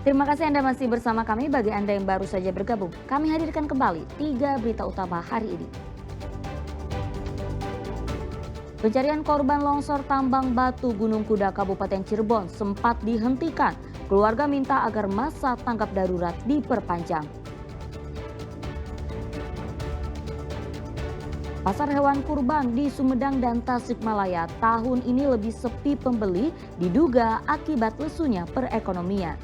Terima kasih Anda masih bersama kami. Bagi Anda yang baru saja bergabung, kami hadirkan kembali 3 berita utama hari ini. Pencarian korban longsor tambang batu Gunung Kuda Kabupaten Cirebon sempat dihentikan. Keluarga minta agar masa tanggap darurat diperpanjang. Pasar hewan kurban di Sumedang dan Tasikmalaya tahun ini lebih sepi pembeli, diduga akibat lesunya perekonomian.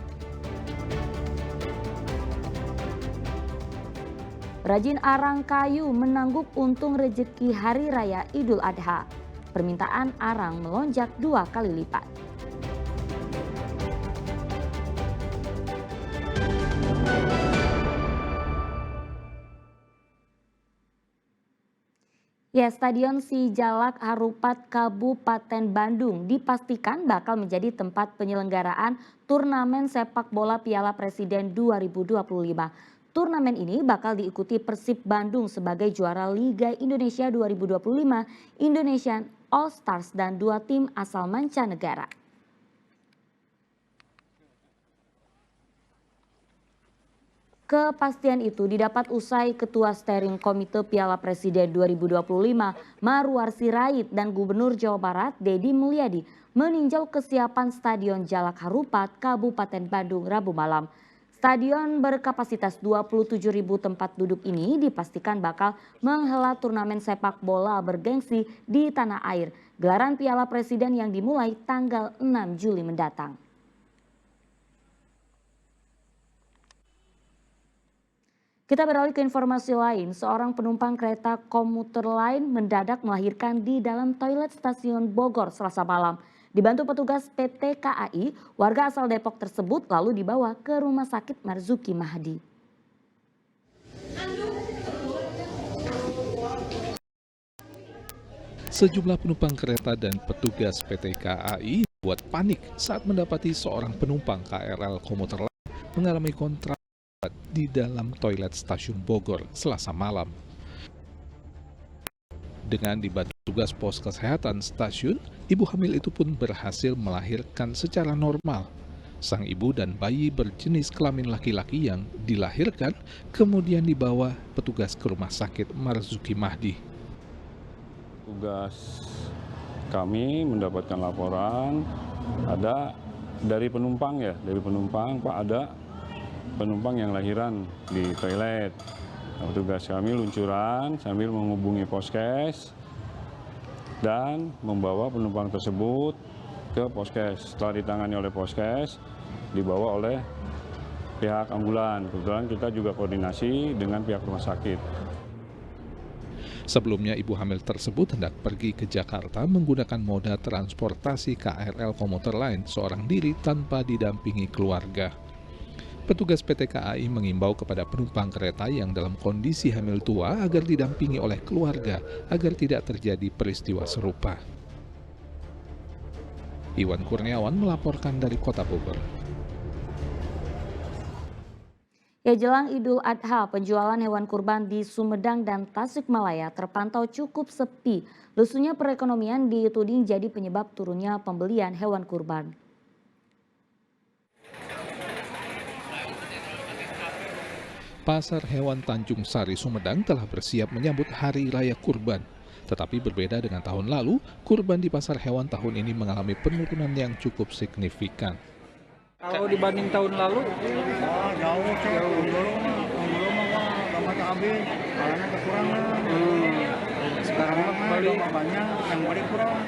Rajin arang kayu menangguk untung rejeki Hari Raya Idul Adha. Permintaan arang melonjak 2 kali lipat. Ya, Stadion Sijalak Harupat Kabupaten Bandung dipastikan bakal menjadi tempat penyelenggaraan turnamen sepak bola Piala Presiden 2025. Turnamen ini bakal diikuti Persib Bandung sebagai juara Liga Indonesia 2025, Indonesian All Stars dan 2 tim asal mancanegara. Kepastian itu didapat usai Ketua Steering Komite Piala Presiden 2025 Marwar Sirait dan Gubernur Jawa Barat Deddy Mulyadi meninjau kesiapan Stadion Jalak Harupat Kabupaten Bandung Rabu malam. Stadion berkapasitas 27.000 tempat duduk ini dipastikan bakal menghelat turnamen sepak bola bergengsi di tanah air. Gelaran Piala Presiden yang dimulai tanggal 6 Juli mendatang. Kita beralih ke informasi lain, seorang penumpang kereta komuter lain mendadak melahirkan di dalam toilet stasiun Bogor Selasa malam. Dibantu petugas PT KAI, warga asal Depok tersebut lalu dibawa ke Rumah Sakit Marzuki Mahdi. Sejumlah penumpang kereta dan petugas PT KAI buat panik saat mendapati seorang penumpang KRL komuter lain mengalami kontrak di dalam toilet stasiun Bogor Selasa malam. Dengan dibantu tugas pos kesehatan stasiun, ibu hamil itu pun berhasil melahirkan secara normal. Sang ibu dan bayi berjenis kelamin laki-laki yang dilahirkan kemudian dibawa petugas ke Rumah Sakit Marzuki Mahdi. Tugas kami mendapatkan laporan ada dari penumpang Pak, ada penumpang yang lahiran di toilet. Petugas kami luncuran sambil menghubungi Poskes dan membawa penumpang tersebut ke Poskes. Setelah ditangani oleh Poskes, dibawa oleh pihak ambulan. Kebetulan kita juga koordinasi dengan pihak rumah sakit. Sebelumnya ibu hamil tersebut hendak pergi ke Jakarta menggunakan moda transportasi KRL komuter lain seorang diri tanpa didampingi keluarga. Petugas PT KAI mengimbau kepada penumpang kereta yang dalam kondisi hamil tua agar didampingi oleh keluarga agar tidak terjadi peristiwa serupa. Iwan Kurniawan melaporkan dari Kota Bogor. Ya, jelang Idul Adha, penjualan hewan kurban di Sumedang dan Tasikmalaya terpantau cukup sepi. Lesunya perekonomian dituding jadi penyebab turunnya pembelian hewan kurban. Pasar hewan Tanjung Sari Sumedang telah bersiap menyambut Hari Raya Kurban. Tetapi berbeda dengan tahun lalu, kurban di pasar hewan tahun ini mengalami penurunan yang cukup signifikan. Kalau dibanding tahun lalu, jauh belum habis, karena kekurangan. sekarang kembali banyak yang paling kurang.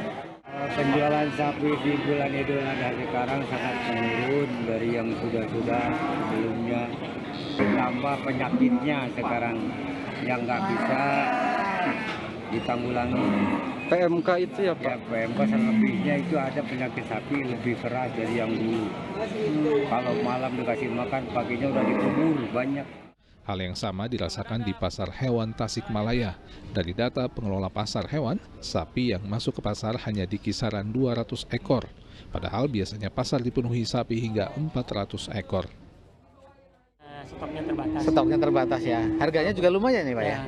Penjualan sapi di bulan Idul Adha sekarang sangat menurun dari yang sudah sebelumnya. Ditambah penyakitnya sekarang yang nggak bisa ditanggulangi. PMK itu ya Pak? Ya, PMK selebihnya itu ada penyakit sapi lebih keras dari yang dulu. Kalau malam dikasih makan, paginya udah dikubur banyak. Hal yang sama dirasakan di pasar hewan Tasikmalaya. Dari data pengelola pasar hewan, sapi yang masuk ke pasar hanya di kisaran 200 ekor. Padahal biasanya pasar dipenuhi sapi hingga 400 ekor. Stoknya terbatas ya. Harganya juga lumayan nih Pak ya?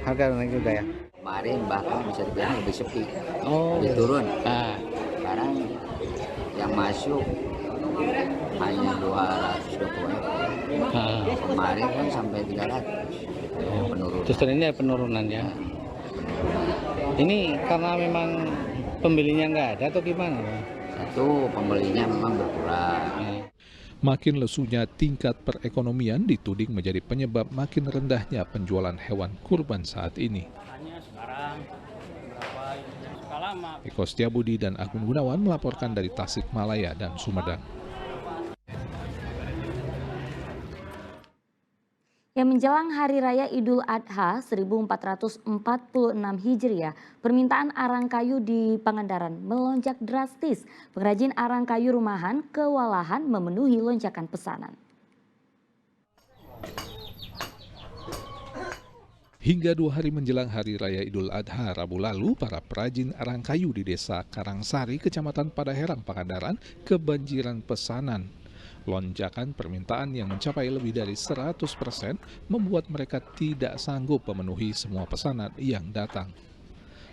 Harga naik juga ya? Kemarin bahkan bisa dibilang lebih sepi, Oh, lebih turun. ah. Sekarang yang masuk hanya 220 ekor. Kemarin kan sampai 300. Penurunan. Justru ini ada penurunan ya. Ini karena memang pembelinya nggak ada atau gimana? Satu, pembelinya memang berkurang. Makin lesunya tingkat perekonomian dituding menjadi penyebab makin rendahnya penjualan hewan kurban saat ini. Eko Setiabudi dan Agung Gunawan melaporkan dari Tasikmalaya dan Sumedang. Yang menjelang Hari Raya Idul Adha 1446 Hijriah, permintaan arang kayu di Pangandaran melonjak drastis. Pengrajin arang kayu rumahan kewalahan memenuhi lonjakan pesanan. Hingga 2 hari menjelang Hari Raya Idul Adha Rabu lalu, para perajin arang kayu di Desa Karangsari, Kecamatan Padaherang, Pangandaran, kebanjiran pesanan. Lonjakan permintaan yang mencapai lebih dari 100% membuat mereka tidak sanggup memenuhi semua pesanan yang datang.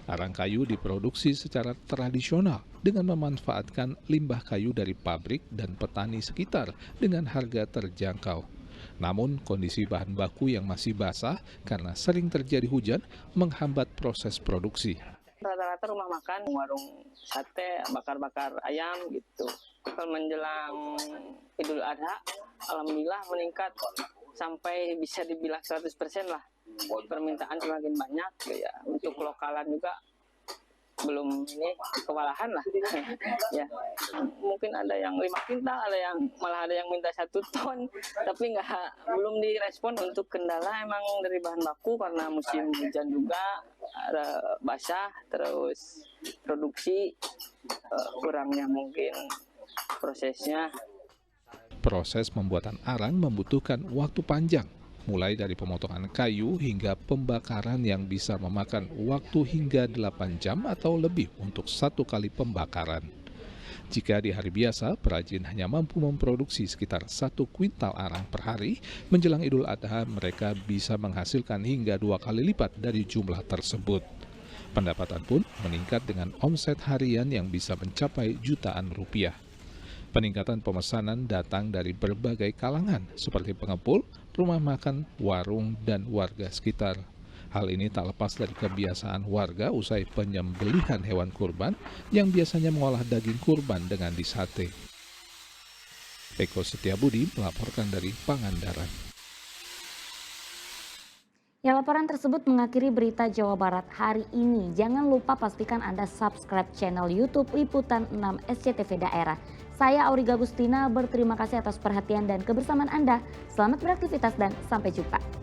Arang kayu diproduksi secara tradisional dengan memanfaatkan limbah kayu dari pabrik dan petani sekitar dengan harga terjangkau. Namun kondisi bahan baku yang masih basah karena sering terjadi hujan menghambat proses produksi. Rata-rata rumah makan, warung sate, bakar-bakar ayam gitu. Kalau menjelang Idul Adha, alhamdulillah meningkat sampai bisa dibilang 100% lah. Permintaan semakin banyak ya. Untuk lokalan juga belum ini kewalahan lah. Ya. Mungkin ada yang 5 kintal, malah ada yang minta 1 ton, tapi belum direspon. Untuk kendala emang dari bahan baku karena musim hujan juga, ada basah, terus produksi kurangnya mungkin prosesnya. Proses pembuatan arang membutuhkan waktu panjang, mulai dari pemotongan kayu hingga pembakaran yang bisa memakan waktu hingga 8 jam atau lebih untuk 1 kali pembakaran. Jika di hari biasa, perajin hanya mampu memproduksi sekitar 1 kuintal arang per hari, menjelang Idul Adha mereka bisa menghasilkan hingga 2 kali lipat dari jumlah tersebut. Pendapatan pun meningkat dengan omset harian yang bisa mencapai jutaan rupiah. Peningkatan pemesanan datang dari berbagai kalangan seperti pengepul, rumah makan, warung, dan warga sekitar. Hal ini tak lepas dari kebiasaan warga usai penyembelihan hewan kurban yang biasanya mengolah daging kurban dengan disate. Eko Setiabudi melaporkan dari Pangandaran. Ya, laporan tersebut mengakhiri berita Jawa Barat hari ini. Jangan lupa pastikan Anda subscribe channel YouTube Liputan 6 SCTV Daerah. Saya Auriga Gustina berterima kasih atas perhatian dan kebersamaan Anda. Selamat beraktivitas dan sampai jumpa.